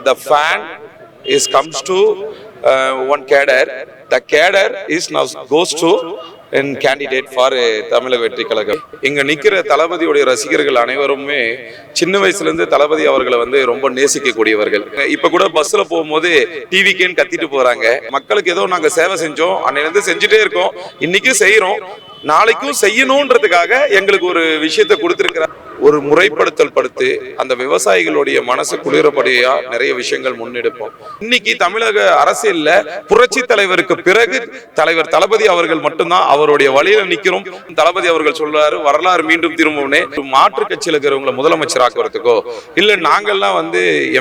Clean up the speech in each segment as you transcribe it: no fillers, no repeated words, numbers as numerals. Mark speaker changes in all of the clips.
Speaker 1: The fan is comes to one cadre. The cadre is now goes to an candidate for தமிழக வெற்றி கழகம். இங்க நிக்கிற தளபதியுடைய ரசிகர்கள் அனைவருமே சின்ன வயசுல இருந்து தளபதி அவர்களை ரொம்ப நேசிக்கக்கூடியவர்கள். இப்ப கூட பஸ்ல போகும்போது டிவிக்கேன்னு கத்திட்டு போறாங்க. மக்களுக்கு ஏதோ நாங்க சேவை செஞ்சோம், அன்னையில இருந்து செஞ்சுட்டே இருக்கோம், இன்னைக்கும் செய்யறோம், நாளைக்கும் செய்யணும்ன்றதுக்காக எங்களுக்கு ஒரு விஷயத்தை கொடுத்திருக்கிறார். ஒரு முறைப்படுத்தல் படுத்து அந்த விவசாயிகளுடைய மனசு குளிரப்படியா நிறைய விஷயங்கள் முன்னெடுப்போம். இன்னைக்கு தமிழக அரசியல்ல புரட்சி தலைவருக்கு பிறகு தலைவர் தளபதி அவர்கள் மட்டும்தான் அவருடைய வழியில நிக்கிறோம். தளபதி அவர்கள் சொல்றாரு, வரலாறு மீண்டும் திரும்பவுனே மாற்று கட்சியில் இருக்கிறவங்களை முதலமைச்சர் ஆக்குறதுக்கோ இல்ல நாங்கெல்லாம்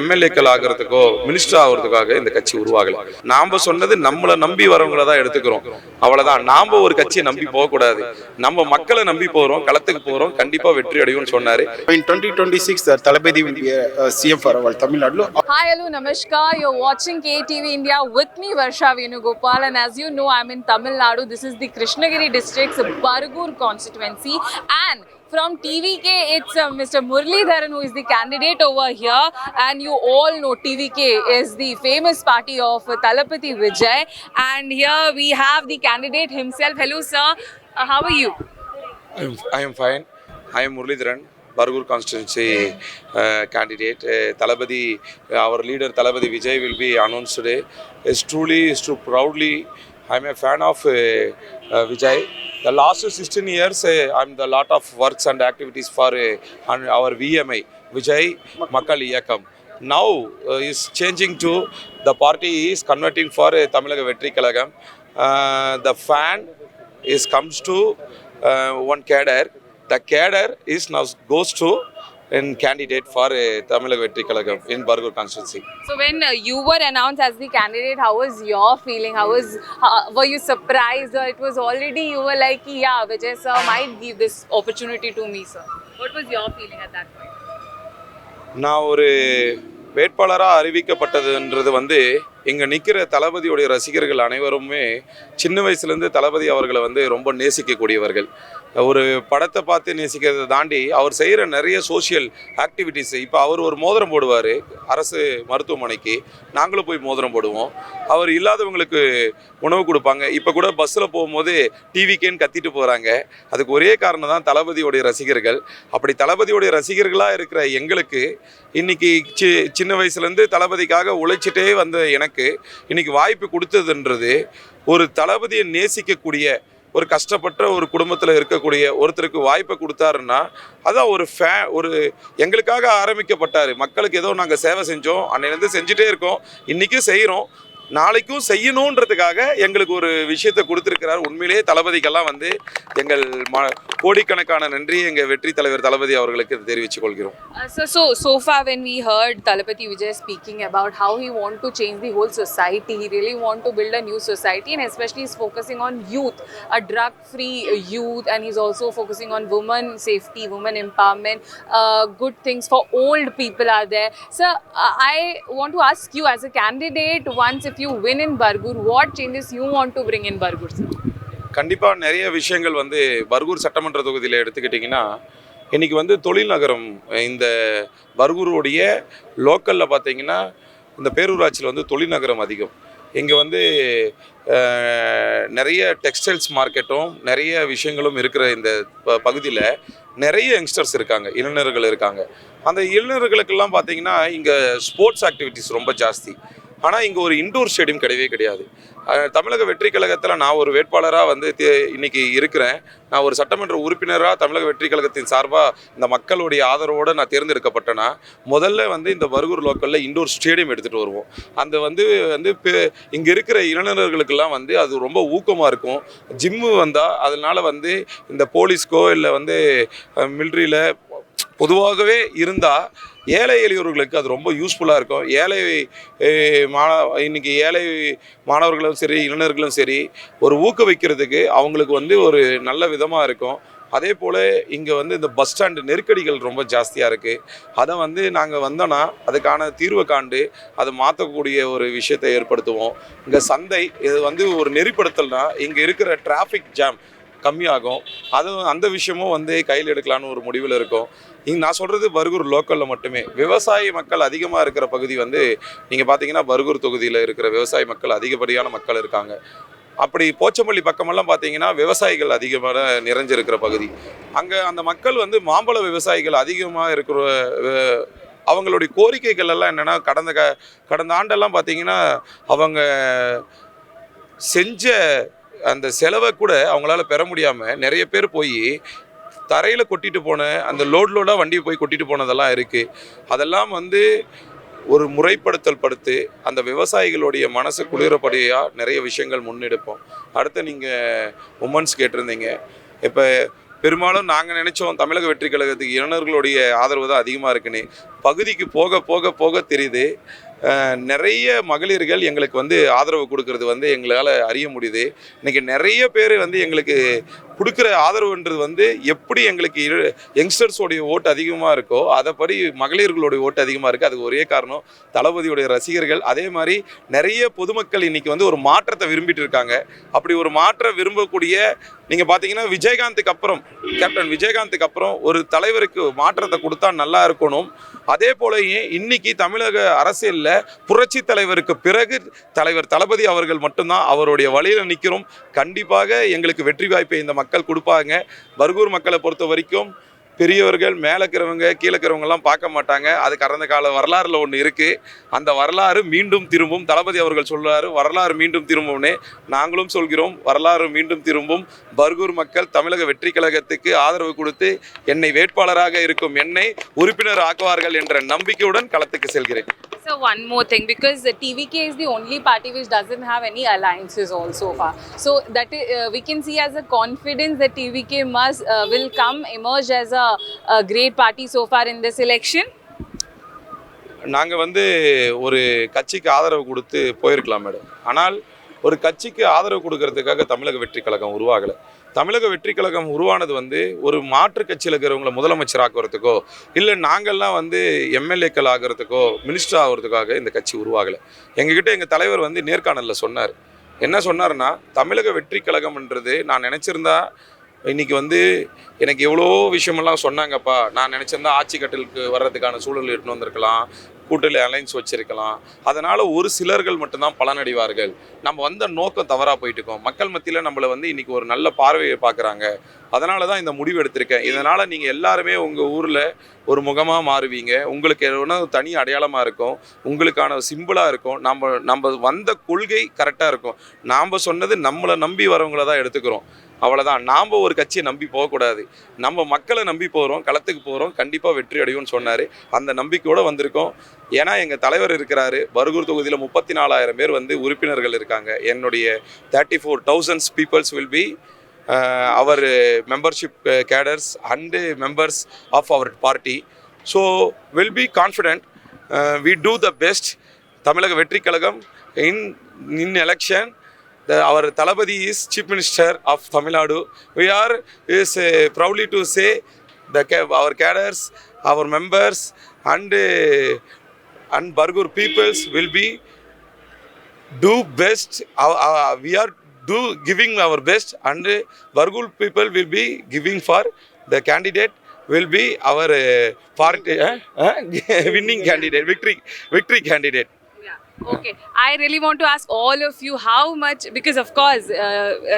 Speaker 1: எம்எல்ஏக்கள் ஆகிறதுக்கோ மினிஸ்டர் ஆகிறதுக்காக இந்த கட்சி உருவாகல. நாம சொன்னது நம்மளை நம்பி வரவங்களை தான் எடுத்துக்கிறோம், அவ்வளவுதான். நாம ஒரு கட்சியை நம்பி போக கூடாது, நம்ம மக்களை நம்பி போறோம், களத்துக்கு போறோம், கண்டிப்பா வெற்றி அடையும் சொன்னாரு.
Speaker 2: In 2026, Talabedi will be CM for our Tamil Nadu.
Speaker 3: Hi, hello, namaskar. You're watching KTV India with me, Varsha Venugopal, and as you know, I'm in Tamil Nadu. This is the Krishnagiri district's Bargur constituency, and from TVK, it's Mr. Muralidharan who is the candidate over here, and you all know TVK is the famous party of Thalapathy Vijay, and here we have the candidate himself. Hello, sir. How are you?
Speaker 1: I am fine. I am Muralidharan, Bargur constituency candidate. Thalapathy, our leader Thalapathy Vijay will be announced today. It's too proudly. I'm a fan of Vijay. The last 16 years, I'm the lot of works and activities for our VMI, Vijay Makkal Iyakam. Now is changing to the party is converting for Tamil Vetri Kalagam. The fan is comes to one cadre. The cadre is now goes to a candidate for Tamil Vetri Kalagam in Bargur constituency.
Speaker 3: So when you were announced as the candidate, how was your feeling? Were you surprised, or it was already you were like, yeah, Vijay sir might give this opportunity to me, sir? What was your feeling at that point?
Speaker 1: நான் ஒரு வேட்பாளராக அறிவிக்கப்பட்டதுன்றது இங்கே நிற்கிற தளபதியுடைய ரசிகர்கள் அனைவருமே சின்ன வயசுலேருந்து தளபதி அவர்களை ரொம்ப நேசிக்கக்கூடியவர்கள். ஒரு படத்தை பார்த்து நேசிக்கிறதை தாண்டி அவர் செய்கிற நிறைய சோஷியல் ஆக்டிவிட்டீஸ். இப்போ அவர் ஒரு மோதிரம் போடுவார் அரசு மருத்துவமனைக்கு, நாங்களும் போய் மோதிரம் போடுவோம். அவர் இல்லாதவங்களுக்கு உணவு கொடுப்பாங்க. இப்போ கூட பஸ்ஸில் போகும்போது டிவிக்கேன்னு கத்திட்டு போகிறாங்க. அதுக்கு ஒரே காரணம் தான் தளபதியோடைய ரசிகர்கள். அப்படி தளபதியோடைய ரசிகர்களாக இருக்கிற எங்களுக்கு இன்றைக்கி சின்ன வயசுலேருந்து தளபதிக்காக உழைச்சிட்டே வந்த எனக்கு இன்னைக்கு வாய்ப்பு கொடுத்ததுன்றது, ஒரு தளபதியை நேசிக்கக்கூடிய ஒரு கஷ்டப்பட்ட ஒரு குடும்பத்தில் இருக்கக்கூடிய ஒருத்தருக்கு வாய்ப்பை கொடுத்தாருன்னா அதான் ஒரு எங்களுக்காக ஆரம்பிக்கப்பட்டார். மக்களுக்கு ஏதோ நாங்கள் சேவை செஞ்சோம், அன்னையிலேருந்து செஞ்சுட்டே இருக்கோம், இன்றைக்கும் செய்கிறோம், நாளைக்கும் செய்யணுன்றதுக்காக எங்களுக்கு ஒரு விஷயத்தை கொடுத்துருக்கிறார். உண்மையிலேயே தளபதிக்கெல்லாம் எங்கள் கோடிக்கணக்கான நன்றி எங்கள் வெற்றி தலைவர் தளபதி அவர்களுக்கு தெரிவித்துக் கொள்கிறோம்.
Speaker 3: So far when we heard Thalapathy Vijay speaking about how he want to change the whole society, he really want to build a new society, and especially he's focusing on youth, a drug-free youth, and he's also focusing on women safety, women empowerment, good things for old people are there. Sir, I want to ask you as a candidate, once if you win in Bargur, what changes you want to bring in Bargur, sir?
Speaker 1: கண்டிப்பாக நிறைய விஷயங்கள் பர்கூர் சட்டமன்ற தொகுதியில் எடுத்துக்கிட்டிங்கன்னா, இன்றைக்கி தொழில் நகரம் இந்த பர்கூருடைய லோக்கலில் பார்த்தீங்கன்னா இந்த பேரூராட்சியில் தொழில் நகரம் அதிகம். இங்கே நிறைய டெக்ஸ்டைல்ஸ் மார்க்கெட்டும் நிறைய விஷயங்களும் இருக்கிற இந்த பகுதியில் நிறைய யங்ஸ்டர்ஸ் இருக்காங்க, இளைஞர்கள் இருக்காங்க. அந்த இளைஞர்களுக்கெல்லாம் பார்த்தீங்கன்னா இங்கே ஸ்போர்ட்ஸ் ஆக்டிவிட்டீஸ் ரொம்ப ஜாஸ்தி. ஆனால் இங்கே ஒரு இன்டோர் ஸ்டேடியம் கிடையவே கிடையாது. தமிழக வெற்றி கழகத்தில் நான் ஒரு வேட்பாளராக இன்றைக்கி இருக்கிறேன். நான் ஒரு சட்டமன்ற உறுப்பினராக தமிழக வெற்றி கழகத்தின் சார்பாக இந்த மக்களுடைய ஆதரவோடு நான் தேர்ந்தெடுக்கப்பட்டேன்னா முதல்ல இந்த பர்கூர் லோக்கலில் இன்டோர் ஸ்டேடியம் எடுத்துகிட்டு வருவோம். அந்த இங்கே இருக்கிற இளைஞர்களுக்கெல்லாம் அது ரொம்ப ஊக்கமாக இருக்கும். ஜிம்மு வந்தால் அதனால் இந்த போலீஸ்க்கோ இல்லை மிலிட்ரியில் பொதுவாகவே இருந்தால் ஏழை எளியோர்களுக்கு அது ரொம்ப யூஸ்ஃபுல்லாக இருக்கும். இன்றைக்கி ஏழை மாணவர்களும் சரி இளைஞர்களும் சரி ஒரு ஊக்குவிக்கிறதுக்கு அவங்களுக்கு ஒரு நல்ல விதமாக இருக்கும். அதே போல் இங்கே இந்த பஸ் ஸ்டாண்டு நெருக்கடிகள் ரொம்ப ஜாஸ்தியாக இருக்குது. அதை நாங்கள் வந்தோன்னா அதுக்கான தீர்வை காண்டு அதை மாற்றக்கூடிய ஒரு விஷயத்தை ஏற்படுத்துவோம். இங்கே சந்தை இது ஒரு நெறிப்படுத்தல்னா இங்கே இருக்கிற டிராஃபிக் ஜாம் கம்மியாகும். அதுவும் அந்த விஷயமும் வந்து கையில் எடுக்கலான்னு ஒரு முடிவில் இருக்கும். நான் சொல்கிறது பர்கூர் லோக்கலில் மட்டுமே. விவசாய மக்கள் அதிகமாக இருக்கிற பகுதி வந்து நீங்கள் பார்த்தீங்கன்னா பர்கூர் தொகுதியில் இருக்கிற விவசாய மக்கள் அதிகப்படியான மக்கள் இருக்காங்க. அப்படி போச்சம்பள்ளி பக்கமெல்லாம் பார்த்தீங்கன்னா விவசாயிகள் அதிகமான நிறைஞ்சிருக்கிற பகுதி. அங்கே அந்த மக்கள் வந்து மாம்பழ விவசாயிகள் அதிகமாக இருக்கிற அவங்களுடைய கோரிக்கைகள் எல்லாம் என்னென்னா கடந்த ஆண்டெல்லாம் பார்த்தீங்கன்னா அவங்க செஞ்ச அந்த செலவை கூட அவங்களால பெற முடியாமல் நிறைய பேர் போய் தரையில் கொட்டிட்டு போன அந்த லோடாக வண்டியை போய் கொட்டிட்டு போனதெல்லாம் இருக்குது. அதெல்லாம் வந்து ஒரு முறைப்படுத்தல் படுத்து அந்த விவசாயிகளுடைய மனசு குளிரப்படியாக நிறைய விஷயங்கள் முன்னெடுப்போம். அடுத்து நீங்கள் உமன்ஸ் கேட்டிருந்தீங்க. இப்போ பெரும்பாலும் நாங்கள் நினச்சோம் தமிழக வெற்றி கழகத்துக்கு இளைஞர்களுடைய ஆதரவு தான் அதிகமாக இருக்குன்னு. பகுதிக்கு போக போக போக தெரியுது நிறைய மகளிர்கள் எங்களுக்கு வந்து ஆதரவு கொடுக்கறது வந்து எங்களால் அறிய முடியுது. இன்றைக்கி நிறைய பேர் வந்து எங்களுக்கு கொடுக்குற ஆதரவுன்றது வந்து எப்படி எங்களுக்கு யங்ஸ்டர்ஸோடைய ஓட்டு அதிகமாக இருக்கோ அதைப்படி மகளிர்களுடைய ஓட்டு அதிகமாக இருக்குது. அதுக்கு ஒரே காரணம் தளபதியுடைய ரசிகர்கள். அதே மாதிரி நிறைய பொதுமக்கள் இன்றைக்கி வந்து ஒரு மாற்றத்தை விரும்பிட்டு இருக்காங்க. அப்படி ஒரு மாற்றம் விரும்பக்கூடிய நீங்கள் பார்த்தீங்கன்னா விஜயகாந்துக்கு அப்புறம் கேப்டன் விஜயகாந்துக்கு அப்புறம் ஒரு தலைவருக்கு மாற்றத்தை கொடுத்தா நல்லா இருக்கணும். அதே போலயே இன்னைக்கு தமிழக அரசியலில் புரட்சி தலைவருக்கு பிறகு தலைவர் தளபதி அவர்கள் மட்டும்தான் அவருடைய வழியில் நிற்கிறோம். கண்டிப்பாக எங்களுக்கு வெற்றி வாய்ப்பை இந்த மக்கள் கொடுப்பாங்க. பர்கூர் மக்களை பொறுத்த வரைக்கும் பெரியவர்கள் மேலே இருக்கிறவங்க கீழே இருக்கிறவங்கலாம் பார்க்க மாட்டாங்க. அது கடந்த கால வரலாறுல ஒன்று இருக்குது. அந்த வரலாறு மீண்டும் திரும்பும். தளபதி அவர்கள் சொல்கிறாரு வரலாறு மீண்டும் திரும்பும்னே. நாங்களும் சொல்கிறோம் வரலாறு மீண்டும் திரும்பும். பர்கூர் மக்கள் தமிழக வெற்றி கழகத்துக்கு ஆதரவு கொடுத்து என்னை வேட்பாளராக இருக்கும் என்னை உறுப்பினர் ஆக்குவார்கள் என்ற நம்பிக்கையுடன் களத்துக்கு செல்கிறேன்.
Speaker 3: So one more thing, because the TVK is the only party which doesn't have any alliances so far. So that we can see as a confidence that TVK will emerge as a great party so far in this election.
Speaker 1: நாங்கள் வந்து ஒரு கட்சிக்கு ஆதரவு கொடுத்து போயிருக்கலாம் madam. ஆனால் ஒரு கட்சிக்கு ஆதரவு கொடுக்கறதுக்காக தமிழக வெற்றி கழகம் உருவாகலை. தமிழக வெற்றி கழகம் உருவானது வந்து ஒரு மாற்று கட்சியில் இருக்கிறவங்கள முதலமைச்சர் ஆக்குறதுக்கோ இல்லை நாங்கள்லாம் வந்து எம்எல்ஏக்கள் ஆகிறதுக்கோ மினிஸ்டர் ஆகிறதுக்காக இந்த கட்சி உருவாகலை. எங்ககிட்ட எங்கள் தலைவர் வந்து நேர்காணலில் சொன்னார். என்ன சொன்னார்னா தமிழக வெற்றி கழகம்ன்றது நான் நினச்சிருந்தா இன்றைக்கி வந்து எனக்கு எவ்வளோ விஷயமெல்லாம் சொன்னாங்கப்பா. நான் நினச்சிருந்தா ஆட்சி கட்டலுக்கு வர்றதுக்கான சூழல் எடுத்துன்னு வந்திருக்கலாம், கூட்டணி அலைன்ஸ் வச்சுருக்கலாம். அதனால் ஒரு சிலர்கள் மட்டும்தான் பலனடைவார்கள். நம்ம வந்த நோக்கம் தவறாக போயிட்டுருக்கோம். மக்கள் மத்தியில் நம்மளை வந்து இன்றைக்கி ஒரு நல்ல பார்வையை பார்க்குறாங்க. அதனால தான் இந்த முடிவு எடுத்திருக்கேன். இதனால் நீங்கள் எல்லாருமே உங்கள் ஊரில் ஒரு முகமாக மாறுவீங்க. உங்களுக்கு எவ்வளோ தனி அடையாளமாக இருக்கும், உங்களுக்கான சிம்பிளாக இருக்கும். நம்ம வந்த கொள்கை கரெக்டாக இருக்கும். நாம் சொன்னது நம்மளை நம்பி வரவங்கள தான் எடுத்துக்கிறோம். அவ்வளோதான். நாம் ஒரு கட்சியை நம்பி போகக்கூடாது. நம்ம மக்களை நம்பி போகிறோம், களத்துக்கு போகிறோம், கண்டிப்பாக வெற்றி அடையும்னு சொன்னார். அந்த நம்பிக்கையோடு வந்திருக்கோம். ஏன்னா எங்கள் தலைவர் இருக்கிறாரு. பர்கூர் தொகுதியில் 34,000 பேர் வந்து உறுப்பினர்கள் இருக்காங்க. என்னுடைய 34,000 peoples will be our membership cadres and members of our party. So will be confident. We do the best. Tamilaga Vettri Kazhagam in election. Our Talabadi is Chief Minister of Tamil Nadu. We are proudly to say our cadres, our members and Bargur peoples will be do best. We are giving our best and Bargur people will be giving for the candidate will be our party winning candidate, victory candidate.
Speaker 3: Okay, I really want to ask all of you how much, because of course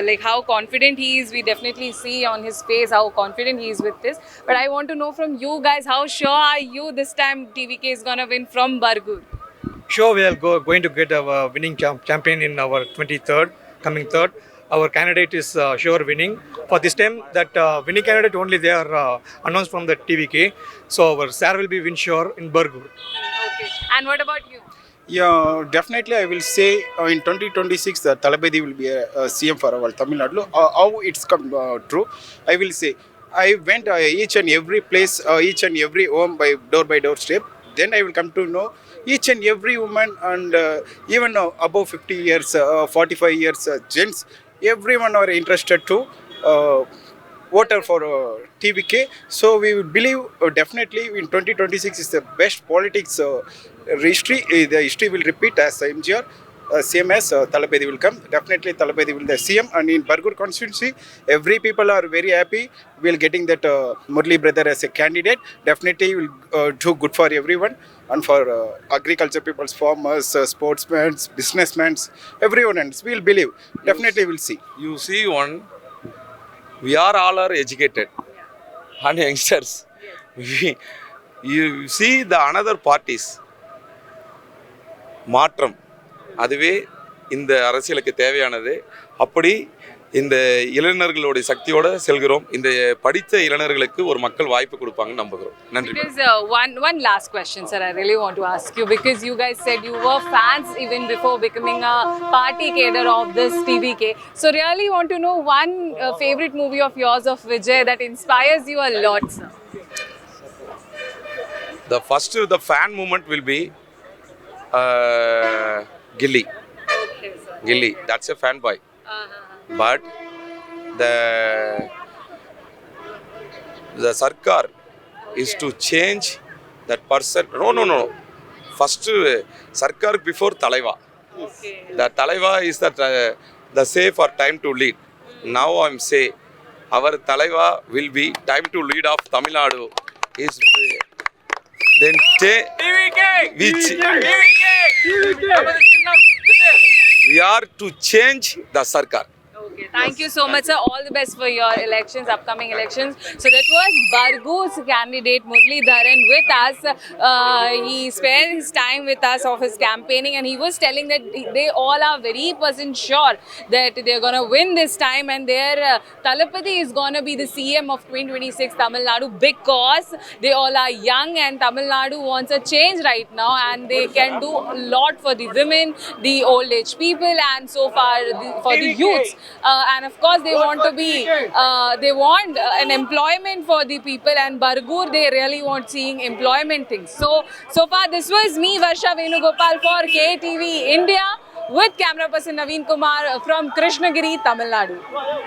Speaker 3: like how confident he is, we definitely see on his face how confident he is with this, but I want to know from you guys, how sure are you this time TVK is going to win from Bargur?
Speaker 4: Sure, we are going to get our winning champion in our 23rd, coming 3rd. Our candidate is sure winning. For this time, that winning candidate only they are announced from the TVK. So our sir will be win sure in Bargur.
Speaker 3: Okay, and what about you?
Speaker 2: Yeah, definitely I will say in 2026 Talabadi will be a CM for our Tamil Nadu. How it's come true, I will say. I went each and every place, each and every home by door step. Then I will come to know each and every woman and even above 50 years, 45 years gents, everyone are interested to voter for TVK. So we believe definitely in 2026 is the best politics history. The history will repeat as MGR. same as Talapedi will come. Definitely Talapedi will the CM, and in Bargur constituency, every people are very happy. We'll getting that Murli brother as a candidate. Definitely will do good for everyone and for agriculture peoples, farmers, sportsmen, businessmen, everyone else. We'll believe. Definitely we'll see.
Speaker 1: You see one, we are all are educated and youngsters. You see the another parties. மாற்றம் அதுவே இந்த அரசியலுக்கு தேவையானது. அப்படி இந்த இளைஞர்களுடைய சக்தியோட செல்கிறோம். இந்த படித்த இளைஞர்களுக்கு ஒரு மக்கள் வாய்ப்பு கொடுப்பாங்கன்னு நம்புகிறோம். நன்றி.
Speaker 3: Because one last question, sir, I really want to ask you, because you guys said you were fans even before becoming a party cadre of this TVK. So really want to know one favorite movie of yours of Vijay that inspires you a lot, sir.
Speaker 1: The fan movement will be Gilly.
Speaker 3: Okay, sir.
Speaker 1: Gilly, that's a fan boy. But the Sarkar is to change that person. No. First Sarkar before Talaiva.
Speaker 3: Okay.
Speaker 1: The Talaiva is the say for time to lead. Now I'm say our Talaiva will be time to lead of Tamil Nadu is then which we are to change the Sarkar.
Speaker 3: Okay, thank you so much, sir. All the best for your elections, upcoming elections. So that was Bargur's candidate Murli Dharan with us. He spared his time with us of his campaigning, and he was telling that they all are very % sure that they're going to win this time, and their Talapati is going to be the CM of 2026 Tamil Nadu, because they all are young and Tamil Nadu wants a change right now, and they can do a lot for the women, the old age people, and so far for the youths. And of course they want to be they want an employment for the people, and Bargur they really want seeing employment things. So far this was me, Varsha Venugopal, for KTV India, with camera person Naveen Kumar from Krishnagiri, Tamil Nadu.